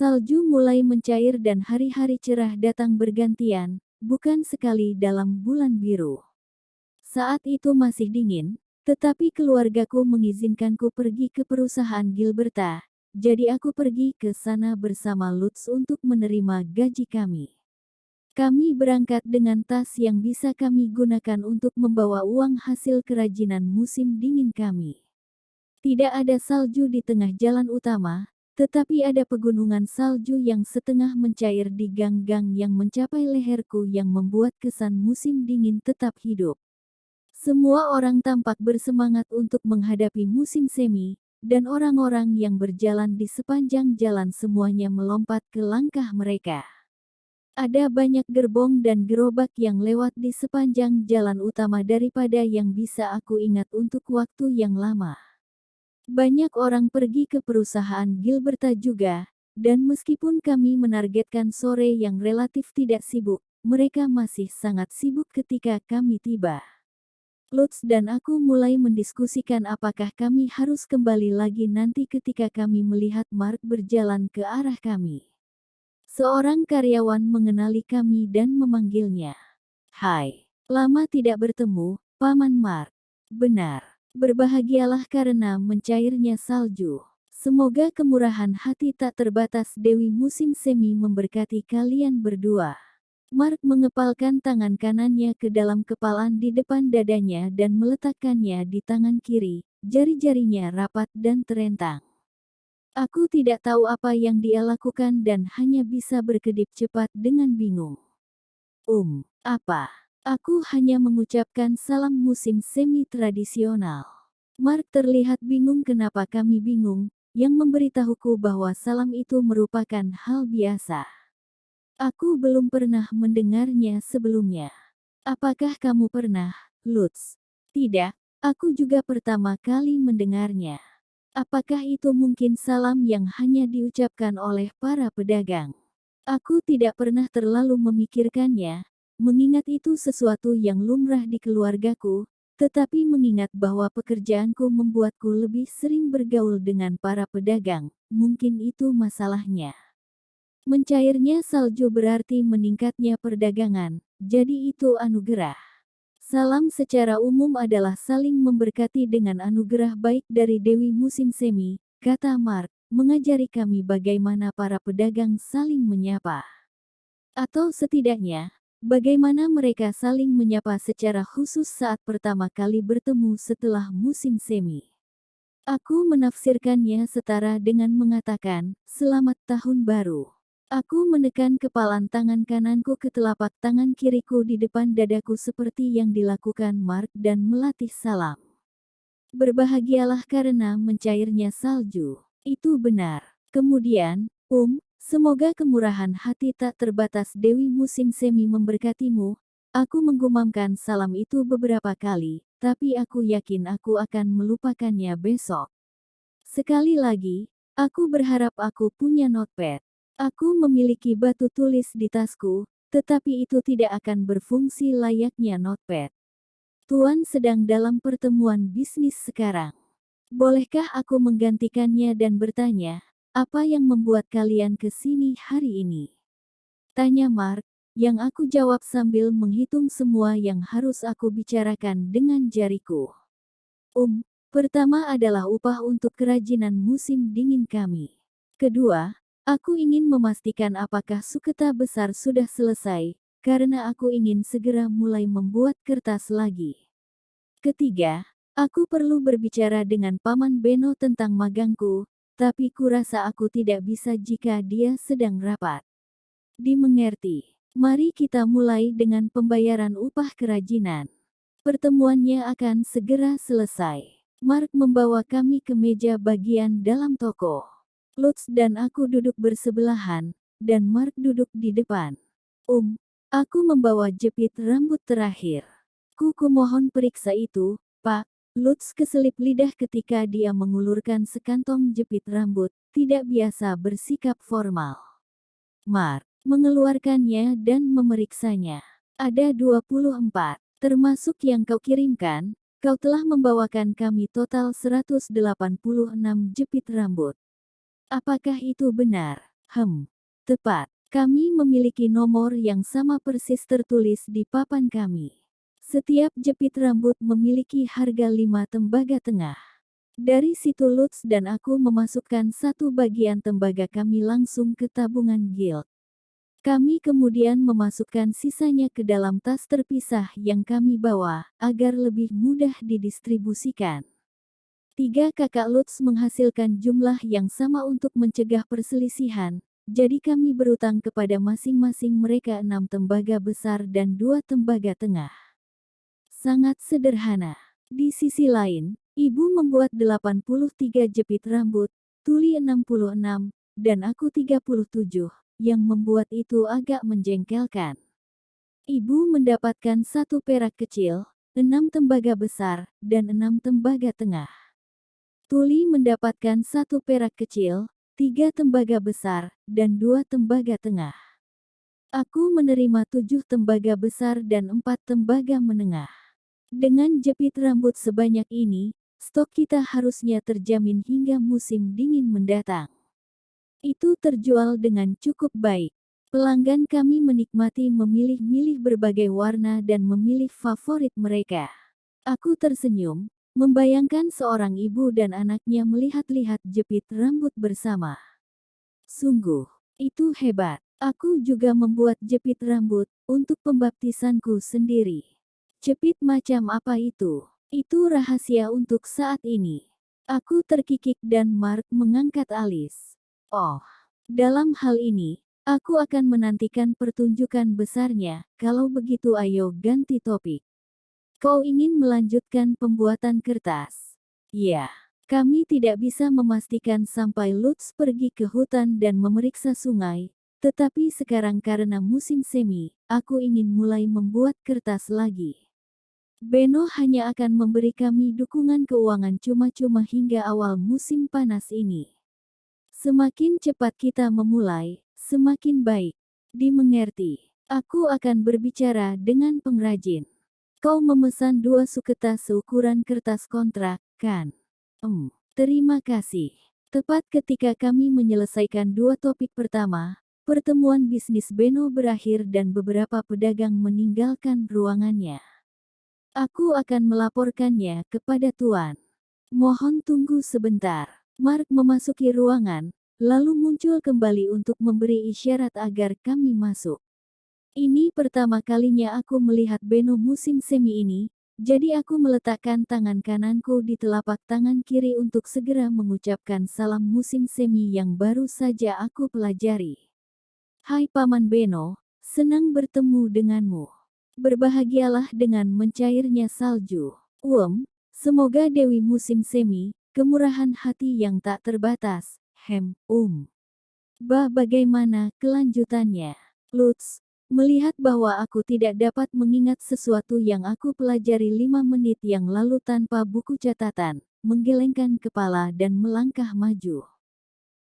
Salju mulai mencair dan hari-hari cerah datang bergantian, bukan sekali dalam bulan biru. Saat itu masih dingin, tetapi keluargaku mengizinkanku pergi ke perusahaan Gilberta, jadi aku pergi ke sana bersama Lutz untuk menerima gaji kami. Kami berangkat dengan tas yang bisa kami gunakan untuk membawa uang hasil kerajinan musim dingin kami. Tidak ada salju di tengah jalan utama, tetapi ada pegunungan salju yang setengah mencair di gang-gang yang mencapai leherku yang membuat kesan musim dingin tetap hidup. Semua orang tampak bersemangat untuk menghadapi musim semi, dan orang-orang yang berjalan di sepanjang jalan semuanya melompat ke langkah mereka. Ada banyak gerbong dan gerobak yang lewat di sepanjang jalan utama daripada yang bisa aku ingat untuk waktu yang lama. Banyak orang pergi ke perusahaan Gilberta juga, dan meskipun kami menargetkan sore yang relatif tidak sibuk, mereka masih sangat sibuk ketika kami tiba. Lutz dan aku mulai mendiskusikan apakah kami harus kembali lagi nanti ketika kami melihat Mark berjalan ke arah kami. Seorang karyawan mengenali kami dan memanggilnya. "Hai, lama tidak bertemu, Paman Mark." "Benar. Berbahagialah karena mencairnya salju. Semoga kemurahan hati tak terbatas Dewi musim semi memberkati kalian berdua." Mark mengepalkan tangan kanannya ke dalam kepalan di depan dadanya dan meletakkannya di tangan kiri, jari-jarinya rapat dan terentang. Aku tidak tahu apa yang dia lakukan dan hanya bisa berkedip cepat dengan bingung. Apa? Aku hanya mengucapkan salam musim semi tradisional. Mark terlihat bingung kenapa kami bingung, yang memberitahuku bahwa salam itu merupakan hal biasa. Aku belum pernah mendengarnya sebelumnya. Apakah kamu pernah, Lutz? Tidak, aku juga pertama kali mendengarnya. Apakah itu mungkin salam yang hanya diucapkan oleh para pedagang? Aku tidak pernah terlalu memikirkannya, mengingat itu sesuatu yang lumrah di keluargaku, tetapi mengingat bahwa pekerjaanku membuatku lebih sering bergaul dengan para pedagang, mungkin itu masalahnya. Mencairnya salju berarti meningkatnya perdagangan, jadi itu anugerah. Salam secara umum adalah saling memberkati dengan anugerah baik dari Dewi musim semi, kata Mark, mengajari kami bagaimana para pedagang saling menyapa. Atau setidaknya, bagaimana mereka saling menyapa secara khusus saat pertama kali bertemu setelah musim semi. Aku menafsirkannya setara dengan mengatakan, "Selamat Tahun Baru." Aku menekan kepalan tangan kananku ke telapak tangan kiriku di depan dadaku seperti yang dilakukan Mark dan melatih salam. Berbahagialah karena mencairnya salju. Itu benar. Kemudian, semoga kemurahan hati tak terbatas Dewi musim semi memberkatimu. Aku menggumamkan salam itu beberapa kali, tapi aku yakin aku akan melupakannya besok. Sekali lagi, aku berharap aku punya notepad. Aku memiliki batu tulis di tasku, tetapi itu tidak akan berfungsi layaknya notepad. Tuan sedang dalam pertemuan bisnis sekarang. Bolehkah aku menggantikannya dan bertanya, apa yang membuat kalian ke sini hari ini? Tanya Mark, yang aku jawab sambil menghitung semua yang harus aku bicarakan dengan jariku. Pertama adalah upah untuk kerajinan musim dingin kami. Kedua, aku ingin memastikan apakah suketa besar sudah selesai, karena aku ingin segera mulai membuat kertas lagi. Ketiga, aku perlu berbicara dengan Paman Beno tentang magangku, tapi kurasa aku tidak bisa jika dia sedang rapat. Dimengerti. Mari kita mulai dengan pembayaran upah kerajinan. Pertemuannya akan segera selesai. Mark membawa kami ke meja bagian dalam toko. Lutz dan aku duduk bersebelahan, dan Mark duduk di depan. Aku membawa jepit rambut terakhir. Kumohon periksa itu, Pak. Lutz keselip lidah ketika dia mengulurkan sekantong jepit rambut, tidak biasa bersikap formal. Mark mengeluarkannya dan memeriksanya. Ada 24, termasuk yang kau kirimkan, kau telah membawakan kami total 186 jepit rambut. Apakah itu benar? Tepat. Kami memiliki nomor yang sama persis tertulis di papan kami. Setiap jepit rambut memiliki harga 5 tembaga tengah. Dari situ Lutz dan aku memasukkan satu bagian tembaga kami langsung ke tabungan guild. Kami kemudian memasukkan sisanya ke dalam tas terpisah yang kami bawa, agar lebih mudah didistribusikan. 3 kakak Lutz menghasilkan jumlah yang sama untuk mencegah perselisihan. Jadi kami berutang kepada masing-masing mereka 6 tembaga besar dan 2 tembaga tengah. Sangat sederhana. Di sisi lain, ibu membuat 83 jepit rambut, Tuli 66, dan aku 37, yang membuat itu agak menjengkelkan. Ibu mendapatkan 1 perak kecil, 6 tembaga besar, dan 6 tembaga tengah. Tuli mendapatkan 1 perak kecil, 3 tembaga besar, dan 2 tembaga tengah. Aku menerima 7 tembaga besar dan 4 tembaga menengah. Dengan jepit rambut sebanyak ini, stok kita harusnya terjamin hingga musim dingin mendatang. Itu terjual dengan cukup baik. Pelanggan kami menikmati memilih-milih berbagai warna dan memilih favorit mereka. Aku tersenyum, membayangkan seorang ibu dan anaknya melihat-lihat jepit rambut bersama. Sungguh, itu hebat. Aku juga membuat jepit rambut untuk pembaptisanku sendiri. Jepit macam apa itu? Itu rahasia untuk saat ini. Aku terkikik dan Mark mengangkat alis. Oh, dalam hal ini, aku akan menantikan pertunjukan besarnya. Kalau begitu ayo ganti topik. Kau ingin melanjutkan pembuatan kertas? Ya. Kami tidak bisa memastikan sampai Lutz pergi ke hutan dan memeriksa sungai, tetapi sekarang karena musim semi, aku ingin mulai membuat kertas lagi. Beno hanya akan memberi kami dukungan keuangan cuma-cuma hingga awal musim panas ini. Semakin cepat kita memulai, semakin baik. Dimengerti. Aku akan berbicara dengan pengrajin. Kau memesan 2 suketas seukuran kertas kontrak, kan? Terima kasih. Tepat ketika kami menyelesaikan 2 topik pertama, pertemuan bisnis Beno berakhir dan beberapa pedagang meninggalkan ruangannya. Aku akan melaporkannya kepada Tuan. Mohon tunggu sebentar. Mark memasuki ruangan, lalu muncul kembali untuk memberi isyarat agar kami masuk. Ini pertama kalinya aku melihat Beno musim semi ini, jadi aku meletakkan tangan kananku di telapak tangan kiri untuk segera mengucapkan salam musim semi yang baru saja aku pelajari. Hai Paman Beno, senang bertemu denganmu. Berbahagialah dengan mencairnya salju. Semoga Dewi musim semi, kemurahan hati yang tak terbatas. Bagaimana kelanjutannya? Lutz, melihat bahwa aku tidak dapat mengingat sesuatu yang aku pelajari 5 menit yang lalu tanpa buku catatan, menggelengkan kepala dan melangkah maju.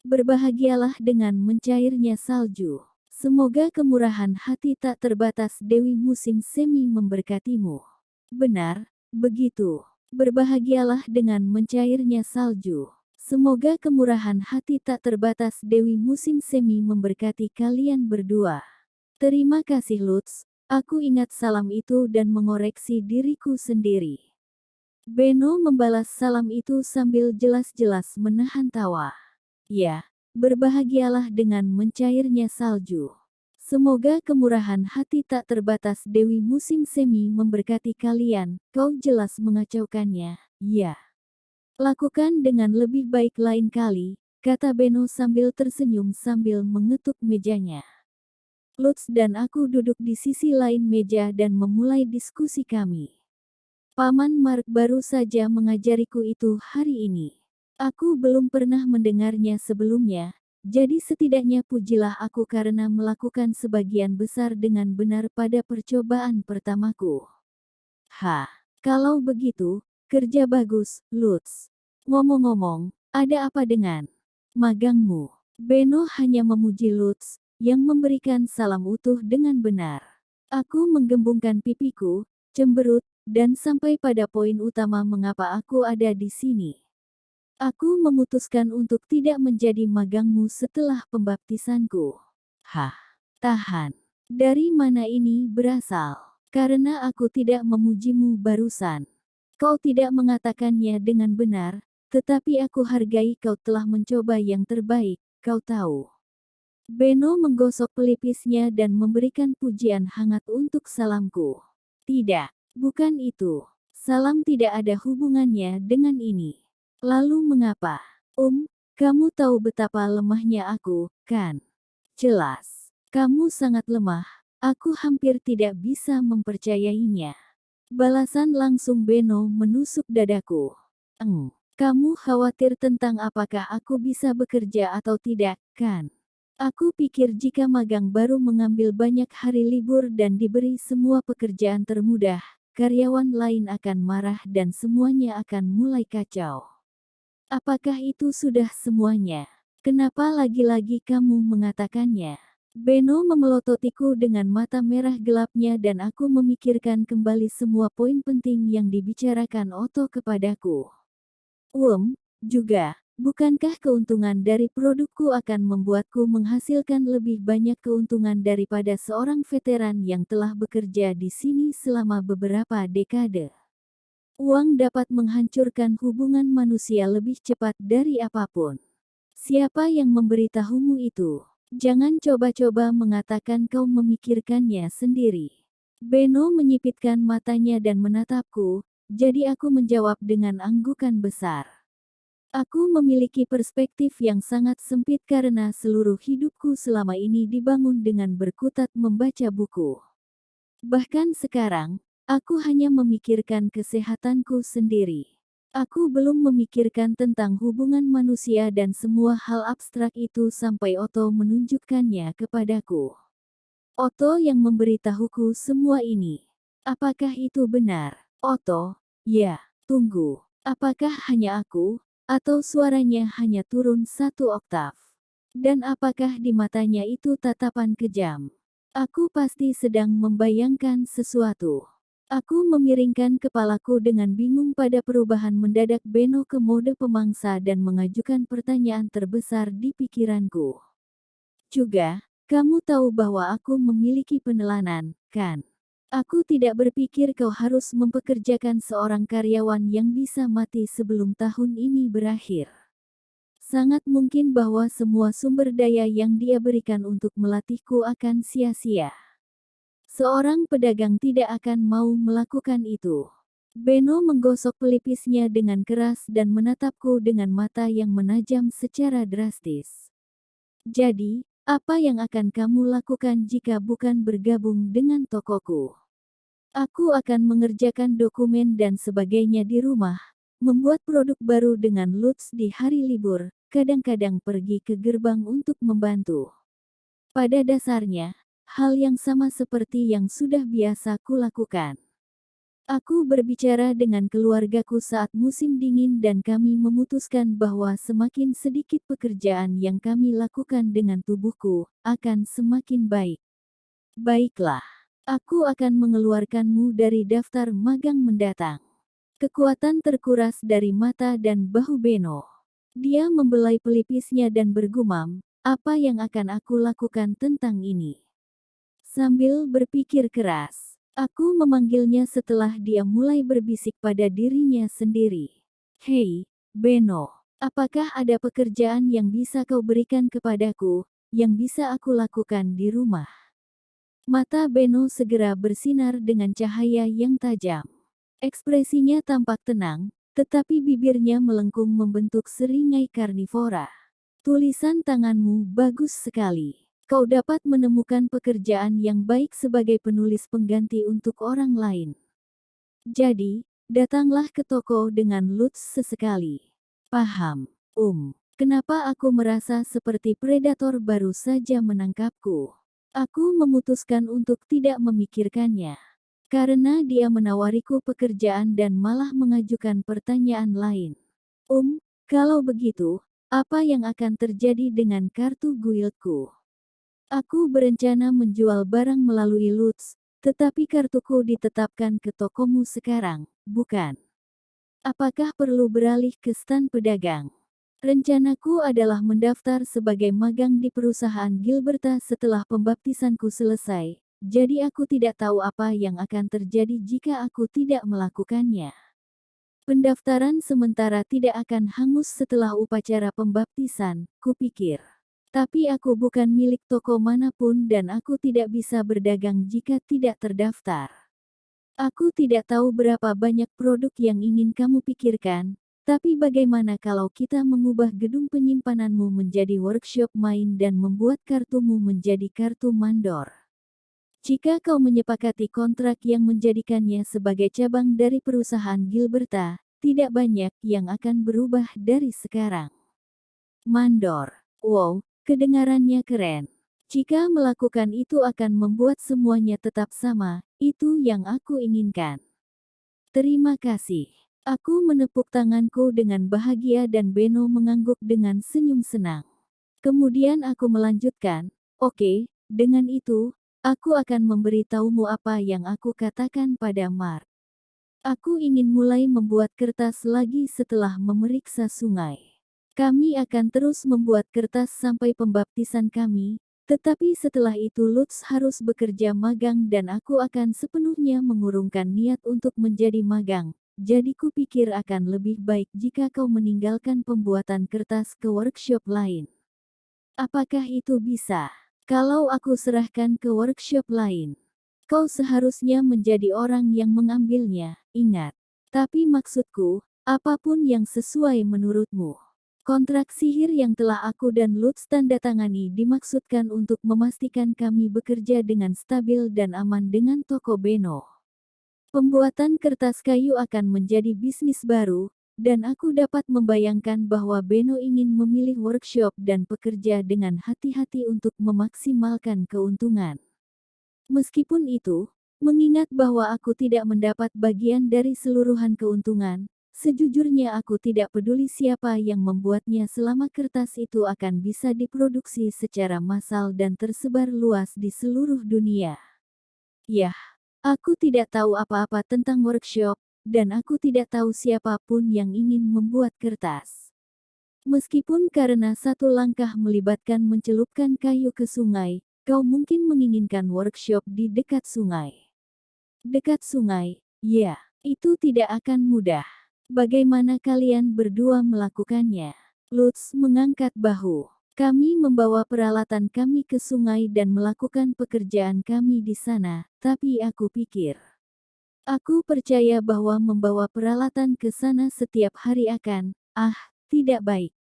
Berbahagialah dengan mencairnya salju. Semoga kemurahan hati tak terbatas Dewi musim semi memberkatimu. Benar, begitu. Berbahagialah dengan mencairnya salju. Semoga kemurahan hati tak terbatas Dewi musim semi memberkati kalian berdua. Terima kasih Lutz, aku ingat salam itu dan mengoreksi diriku sendiri. Beno membalas salam itu sambil jelas-jelas menahan tawa. Ya, berbahagialah dengan mencairnya salju. Semoga kemurahan hati tak terbatas Dewi musim semi memberkati kalian, kau jelas mengacaukannya, ya. Lakukan dengan lebih baik lain kali, kata Beno sambil tersenyum sambil mengetuk mejanya. Lutz dan aku duduk di sisi lain meja dan memulai diskusi kami. Paman Mark baru saja mengajariku itu hari ini. Aku belum pernah mendengarnya sebelumnya, jadi setidaknya pujilah aku karena melakukan sebagian besar dengan benar pada percobaan pertamaku. Kalau begitu, kerja bagus, Lutz. Ngomong-ngomong, ada apa dengan magangmu? Beno hanya memuji Lutz, yang memberikan salam utuh dengan benar. Aku menggembungkan pipiku, cemberut, dan sampai pada poin utama mengapa aku ada di sini. Aku memutuskan untuk tidak menjadi magangmu setelah pembaptisanku. Hah, tahan. Dari mana ini berasal? Karena aku tidak memujimu barusan. Kau tidak mengatakannya dengan benar, tetapi aku hargai kau telah mencoba yang terbaik, kau tahu. Beno menggosok pelipisnya dan memberikan pujian hangat untuk salamku. Tidak, bukan itu. Salam tidak ada hubungannya dengan ini. Lalu mengapa? Kamu tahu betapa lemahnya aku, kan? Jelas. Kamu sangat lemah. Aku hampir tidak bisa mempercayainya. Balasan langsung Beno menusuk dadaku. Kamu khawatir tentang apakah aku bisa bekerja atau tidak, kan? Aku pikir jika magang baru mengambil banyak hari libur dan diberi semua pekerjaan termudah, karyawan lain akan marah dan semuanya akan mulai kacau. Apakah itu sudah semuanya? Kenapa lagi-lagi kamu mengatakannya? Beno memelototiku dengan mata merah gelapnya dan aku memikirkan kembali semua poin penting yang dibicarakan Otto kepadaku. Juga, bukankah keuntungan dari produkku akan membuatku menghasilkan lebih banyak keuntungan daripada seorang veteran yang telah bekerja di sini selama beberapa dekade? Uang dapat menghancurkan hubungan manusia lebih cepat dari apapun. Siapa yang memberitahumu itu? Jangan coba-coba mengatakan kau memikirkannya sendiri. Beno menyipitkan matanya dan menatapku, jadi aku menjawab dengan anggukan besar. Aku memiliki perspektif yang sangat sempit karena seluruh hidupku selama ini dibangun dengan berkutat membaca buku. Bahkan sekarang, aku hanya memikirkan kesehatanku sendiri. Aku belum memikirkan tentang hubungan manusia dan semua hal abstrak itu sampai Otto menunjukkannya kepadaku. Otto yang memberitahuku semua ini. Apakah itu benar? Otto, ya, tunggu. Apakah hanya aku? Atau suaranya hanya turun satu oktav? Dan apakah di matanya itu tatapan kejam? Aku pasti sedang membayangkan sesuatu. Aku memiringkan kepalaku dengan bingung pada perubahan mendadak Beno ke mode pemangsa dan mengajukan pertanyaan terbesar di pikiranku. Juga, kamu tahu bahwa aku memiliki penelanan, kan? Aku tidak berpikir kau harus mempekerjakan seorang karyawan yang bisa mati sebelum tahun ini berakhir. Sangat mungkin bahwa semua sumber daya yang dia berikan untuk melatihku akan sia-sia. Seorang pedagang tidak akan mau melakukan itu. Beno menggosok pelipisnya dengan keras dan menatapku dengan mata yang menajam secara drastis. Jadi, apa yang akan kamu lakukan jika bukan bergabung dengan tokoku? Aku akan mengerjakan dokumen dan sebagainya di rumah, membuat produk baru dengan Lutz di hari libur, kadang-kadang pergi ke gerbang untuk membantu. Pada dasarnya, hal yang sama seperti yang sudah biasa kulakukan. Aku berbicara dengan keluargaku saat musim dingin dan kami memutuskan bahwa semakin sedikit pekerjaan yang kami lakukan dengan tubuhku, akan semakin baik. Baiklah, aku akan mengeluarkanmu dari daftar magang mendatang. Kekuatan terkuras dari mata dan bahu Beno. Dia membelai pelipisnya dan bergumam, apa yang akan aku lakukan tentang ini? Sambil berpikir keras, aku memanggilnya setelah dia mulai berbisik pada dirinya sendiri. Hei, Beno, apakah ada pekerjaan yang bisa kau berikan kepadaku, yang bisa aku lakukan di rumah? Mata Beno segera bersinar dengan cahaya yang tajam. Ekspresinya tampak tenang, tetapi bibirnya melengkung membentuk seringai karnivora. Tulisan tanganmu bagus sekali. Kau dapat menemukan pekerjaan yang baik sebagai penulis pengganti untuk orang lain. Jadi, datanglah ke toko dengan Lutz sesekali. Paham, Kenapa aku merasa seperti predator baru saja menangkapku? Aku memutuskan untuk tidak memikirkannya. Karena dia menawariku pekerjaan dan malah mengajukan pertanyaan lain. Kalau begitu, apa yang akan terjadi dengan kartu guildku? Aku berencana menjual barang melalui Lutz, tetapi kartuku ditetapkan ke tokomu sekarang, bukan? Apakah perlu beralih ke stan pedagang? Rencanaku adalah mendaftar sebagai magang di perusahaan Gilberta setelah pembaptisanku selesai, jadi aku tidak tahu apa yang akan terjadi jika aku tidak melakukannya. Pendaftaran sementara tidak akan hangus setelah upacara pembaptisan, kupikir. Tapi aku bukan milik toko manapun dan aku tidak bisa berdagang jika tidak terdaftar. Aku tidak tahu berapa banyak produk yang ingin kamu pikirkan, tapi bagaimana kalau kita mengubah gedung penyimpananmu menjadi workshop main dan membuat kartumu menjadi kartu mandor? Jika kau menyepakati kontrak yang menjadikannya sebagai cabang dari perusahaan Gilberta, tidak banyak yang akan berubah dari sekarang. Mandor. Wow, kedengarannya keren. Jika melakukan itu akan membuat semuanya tetap sama, itu yang aku inginkan. Terima kasih. Aku menepuk tanganku dengan bahagia dan Beno mengangguk dengan senyum senang. Kemudian aku melanjutkan, oke, dengan itu, aku akan memberitahumu apa yang aku katakan pada Mark. Aku ingin mulai membuat kertas lagi setelah memeriksa sungai. Kami akan terus membuat kertas sampai pembaptisan kami, tetapi setelah itu Lutz harus bekerja magang dan aku akan sepenuhnya mengurungkan niat untuk menjadi magang. Jadi kupikir akan lebih baik jika kau meninggalkan pembuatan kertas ke workshop lain. Apakah itu bisa? Kalau aku serahkan ke workshop lain, kau seharusnya menjadi orang yang mengambilnya, ingat. Tapi maksudku, apapun yang sesuai menurutmu. Kontrak sihir yang telah aku dan Lutz tanda tangani dimaksudkan untuk memastikan kami bekerja dengan stabil dan aman dengan toko Beno. Pembuatan kertas kayu akan menjadi bisnis baru, dan aku dapat membayangkan bahwa Beno ingin memilih workshop dan pekerja dengan hati-hati untuk memaksimalkan keuntungan. Meskipun itu, mengingat bahwa aku tidak mendapat bagian dari seluruhan keuntungan, sejujurnya aku tidak peduli siapa yang membuatnya selama kertas itu akan bisa diproduksi secara massal dan tersebar luas di seluruh dunia. Yah, aku tidak tahu apa-apa tentang workshop, dan aku tidak tahu siapapun yang ingin membuat kertas. Meskipun karena satu langkah melibatkan mencelupkan kayu ke sungai, kau mungkin menginginkan workshop di dekat sungai. Dekat sungai, ya, itu tidak akan mudah. Bagaimana kalian berdua melakukannya? Lutz mengangkat bahu. Kami membawa peralatan kami ke sungai dan melakukan pekerjaan kami di sana, tapi aku pikir. Aku percaya bahwa membawa peralatan ke sana setiap hari akan, tidak baik.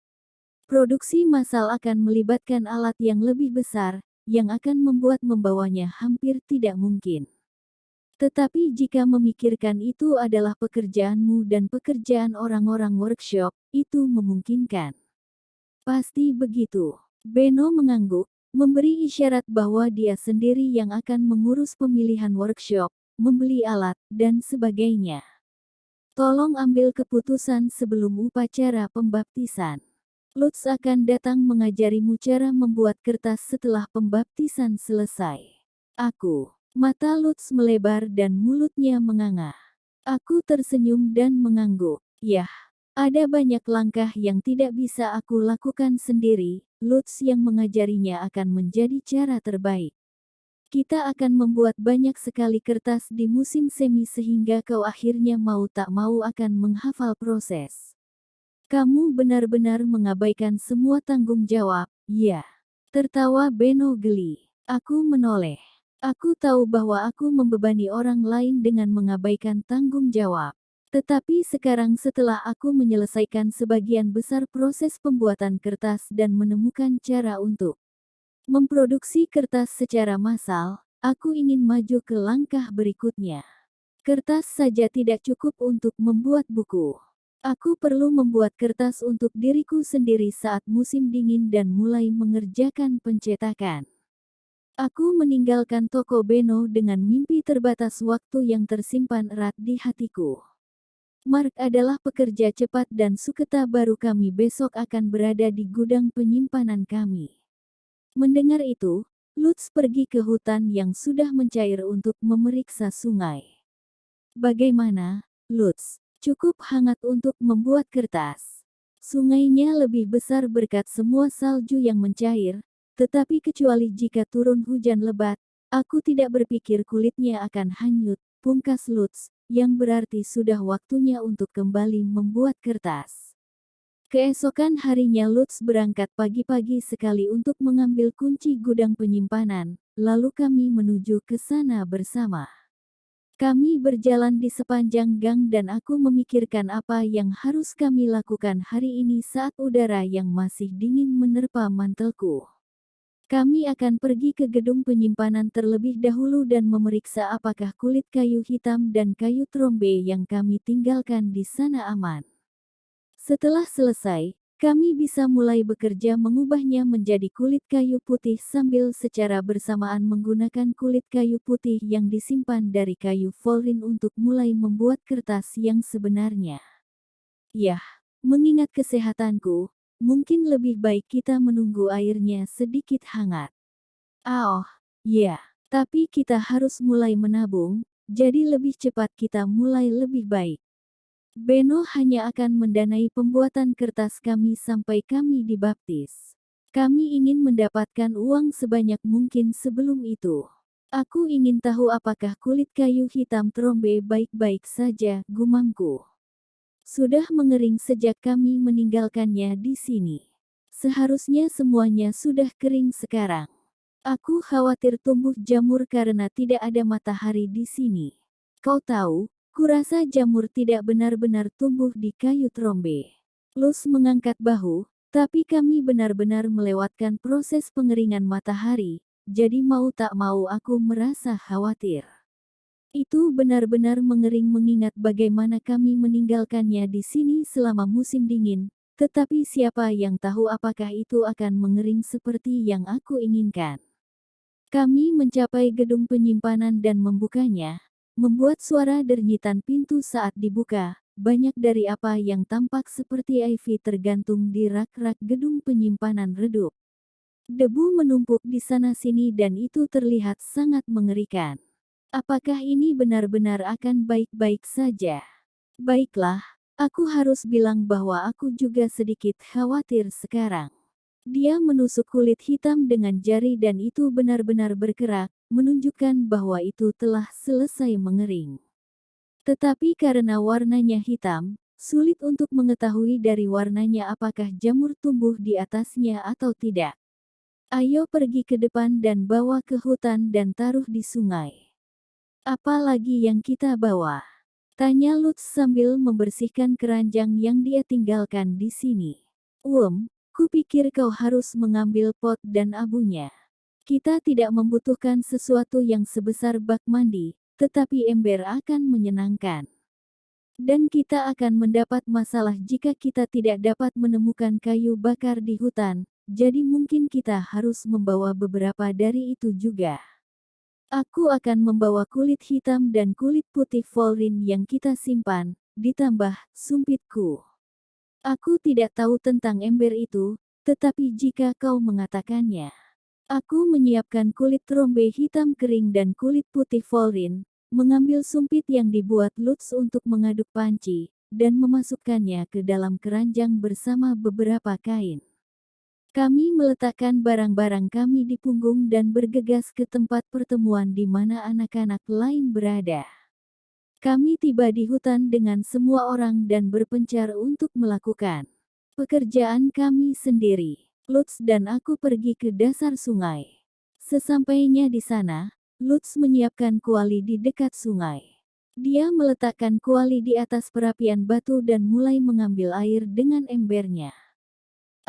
Produksi massal akan melibatkan alat yang lebih besar, yang akan membuat membawanya hampir tidak mungkin. Tetapi jika memikirkan itu adalah pekerjaanmu dan pekerjaan orang-orang workshop, itu memungkinkan. Pasti begitu. Beno mengangguk, memberi isyarat bahwa dia sendiri yang akan mengurus pemilihan workshop, membeli alat, dan sebagainya. Tolong ambil keputusan sebelum upacara pembaptisan. Lutz akan datang mengajarimu cara membuat kertas setelah pembaptisan selesai. Mata Lutz melebar dan mulutnya menganga. Aku tersenyum dan mengangguk. Yah, ada banyak langkah yang tidak bisa aku lakukan sendiri, Lutz yang mengajarinya akan menjadi cara terbaik. Kita akan membuat banyak sekali kertas di musim semi sehingga kau akhirnya mau tak mau akan menghafal proses. Kamu benar-benar mengabaikan semua tanggung jawab, ya. Tertawa Beno geli. Aku menoleh. Aku tahu bahwa aku membebani orang lain dengan mengabaikan tanggung jawab. Tetapi sekarang setelah aku menyelesaikan sebagian besar proses pembuatan kertas dan menemukan cara untuk memproduksi kertas secara massal, aku ingin maju ke langkah berikutnya. Kertas saja tidak cukup untuk membuat buku. Aku perlu membuat kertas untuk diriku sendiri saat musim dingin dan mulai mengerjakan pencetakan. Aku meninggalkan toko Beno dengan mimpi terbatas waktu yang tersimpan erat di hatiku. Mark adalah pekerja cepat dan suketa baru kami besok akan berada di gudang penyimpanan kami. Mendengar itu, Lutz pergi ke hutan yang sudah mencair untuk memeriksa sungai. Bagaimana, Lutz? Cukup hangat untuk membuat kertas. Sungainya lebih besar berkat semua salju yang mencair, tetapi kecuali jika turun hujan lebat, aku tidak berpikir kulitnya akan hanyut, pungkas Lutz, yang berarti sudah waktunya untuk kembali membuat kertas. Keesokan harinya Lutz berangkat pagi-pagi sekali untuk mengambil kunci gudang penyimpanan, lalu kami menuju ke sana bersama. Kami berjalan di sepanjang gang dan aku memikirkan apa yang harus kami lakukan hari ini saat udara yang masih dingin menerpa mantelku. Kami akan pergi ke gedung penyimpanan terlebih dahulu dan memeriksa apakah kulit kayu hitam dan kayu trombe yang kami tinggalkan di sana aman. Setelah selesai, kami bisa mulai bekerja mengubahnya menjadi kulit kayu putih sambil secara bersamaan menggunakan kulit kayu putih yang disimpan dari kayu Volrin untuk mulai membuat kertas yang sebenarnya. Yah, mengingat kesehatanku, mungkin lebih baik kita menunggu airnya sedikit hangat. Oh, ya, tapi kita harus mulai menabung, jadi lebih cepat kita mulai lebih baik. Beno hanya akan mendanai pembuatan kertas kami sampai kami dibaptis. Kami ingin mendapatkan uang sebanyak mungkin sebelum itu. Aku ingin tahu apakah kulit kayu hitam trombe baik-baik saja, gumamku. Sudah mengering sejak kami meninggalkannya di sini. Seharusnya semuanya sudah kering sekarang. Aku khawatir tumbuh jamur karena tidak ada matahari di sini. Kau tahu, kurasa jamur tidak benar-benar tumbuh di kayu trombe. Luz mengangkat bahu, tapi kami benar-benar melewatkan proses pengeringan matahari, jadi mau tak mau aku merasa khawatir. Itu benar-benar mengering mengingat bagaimana kami meninggalkannya di sini selama musim dingin, tetapi siapa yang tahu apakah itu akan mengering seperti yang aku inginkan. Kami mencapai gedung penyimpanan dan membukanya, membuat suara dernyitan pintu saat dibuka, banyak dari apa yang tampak seperti Ivy tergantung di rak-rak gedung penyimpanan redup. Debu menumpuk di sana-sini dan itu terlihat sangat mengerikan. Apakah ini benar-benar akan baik-baik saja? Baiklah, aku harus bilang bahwa aku juga sedikit khawatir sekarang. Dia menusuk kulit hitam dengan jari dan itu benar-benar bergerak, menunjukkan bahwa itu telah selesai mengering. Tetapi karena warnanya hitam, sulit untuk mengetahui dari warnanya apakah jamur tumbuh di atasnya atau tidak. Ayo pergi ke depan dan bawa ke hutan dan taruh di sungai. Apa lagi yang kita bawa? Tanya Lutz sambil membersihkan keranjang yang dia tinggalkan di sini. Kupikir kau harus mengambil pot dan abunya. Kita tidak membutuhkan sesuatu yang sebesar bak mandi, tetapi ember akan menyenangkan. Dan kita akan mendapat masalah jika kita tidak dapat menemukan kayu bakar di hutan, jadi mungkin kita harus membawa beberapa dari itu juga. Aku akan membawa kulit hitam dan kulit putih Volrin yang kita simpan, ditambah sumpitku. Aku tidak tahu tentang ember itu, tetapi jika kau mengatakannya. Aku menyiapkan kulit trombe hitam kering dan kulit putih Volrin, mengambil sumpit yang dibuat Lutz untuk mengaduk panci, dan memasukkannya ke dalam keranjang bersama beberapa kain. Kami meletakkan barang-barang kami di punggung dan bergegas ke tempat pertemuan di mana anak-anak lain berada. Kami tiba di hutan dengan semua orang dan berpencar untuk melakukan pekerjaan kami sendiri. Lutz dan aku pergi ke dasar sungai. Sesampainya di sana, Lutz menyiapkan kuali di dekat sungai. Dia meletakkan kuali di atas perapian batu dan mulai mengambil air dengan embernya.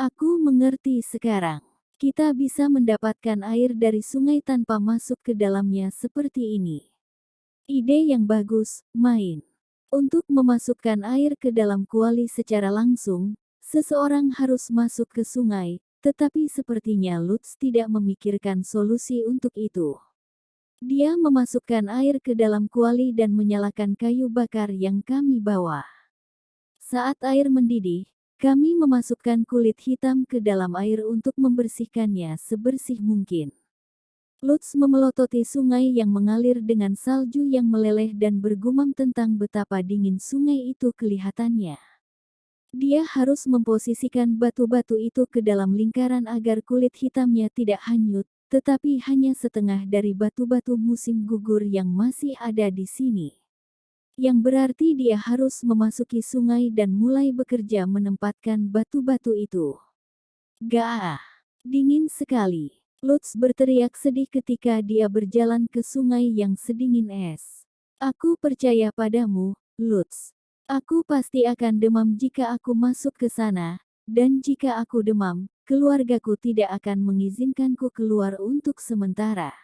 Aku mengerti sekarang. Kita bisa mendapatkan air dari sungai tanpa masuk ke dalamnya seperti ini. Ide yang bagus, main. Untuk memasukkan air ke dalam kuali secara langsung, seseorang harus masuk ke sungai, tetapi sepertinya Lutz tidak memikirkan solusi untuk itu. Dia memasukkan air ke dalam kuali dan menyalakan kayu bakar yang kami bawa. Saat air mendidih, kami memasukkan kulit hitam ke dalam air untuk membersihkannya sebersih mungkin. Lutz memelototi sungai yang mengalir dengan salju yang meleleh dan bergumam tentang betapa dingin sungai itu kelihatannya. Dia harus memposisikan batu-batu itu ke dalam lingkaran agar kulit hitamnya tidak hanyut, tetapi hanya setengah dari batu-batu musim gugur yang masih ada di sini. Yang berarti dia harus memasuki sungai dan mulai bekerja menempatkan batu-batu itu. Gah! Dingin sekali. Lutz berteriak sedih ketika dia berjalan ke sungai yang sedingin es. Aku percaya padamu, Lutz. Aku pasti akan demam jika aku masuk ke sana, dan jika aku demam, keluargaku tidak akan mengizinkanku keluar untuk sementara.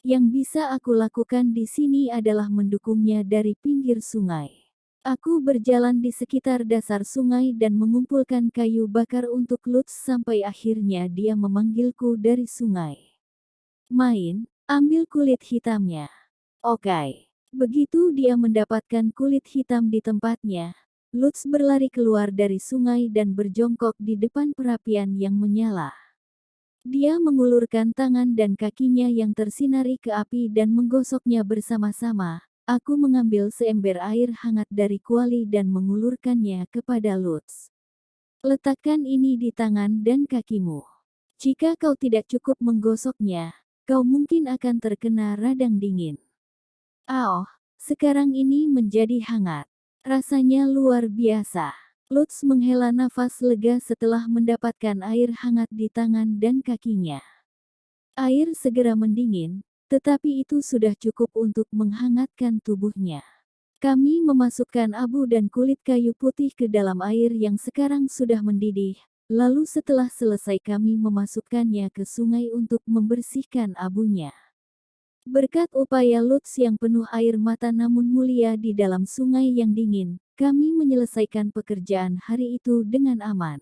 Yang bisa aku lakukan di sini adalah mendukungnya dari pinggir sungai. Aku berjalan di sekitar dasar sungai dan mengumpulkan kayu bakar untuk Lutz sampai akhirnya dia memanggilku dari sungai. Main, ambil kulit hitamnya. Oke. Begitu dia mendapatkan kulit hitam di tempatnya, Lutz berlari keluar dari sungai dan berjongkok di depan perapian yang menyala. Dia mengulurkan tangan dan kakinya yang tersinari ke api dan menggosoknya bersama-sama. Aku mengambil seember air hangat dari kuali dan mengulurkannya kepada Lutz. Letakkan ini di tangan dan kakimu. Jika kau tidak cukup menggosoknya, kau mungkin akan terkena radang dingin. Oh, sekarang ini menjadi hangat. Rasanya luar biasa. Lutz menghela nafas lega setelah mendapatkan air hangat di tangan dan kakinya. Air segera mendingin, tetapi itu sudah cukup untuk menghangatkan tubuhnya. Kami memasukkan abu dan kulit kayu putih ke dalam air yang sekarang sudah mendidih, lalu setelah selesai kami memasukkannya ke sungai untuk membersihkan abunya. Berkat upaya Lutz yang penuh air mata namun mulia di dalam sungai yang dingin, kami menyelesaikan pekerjaan hari itu dengan aman.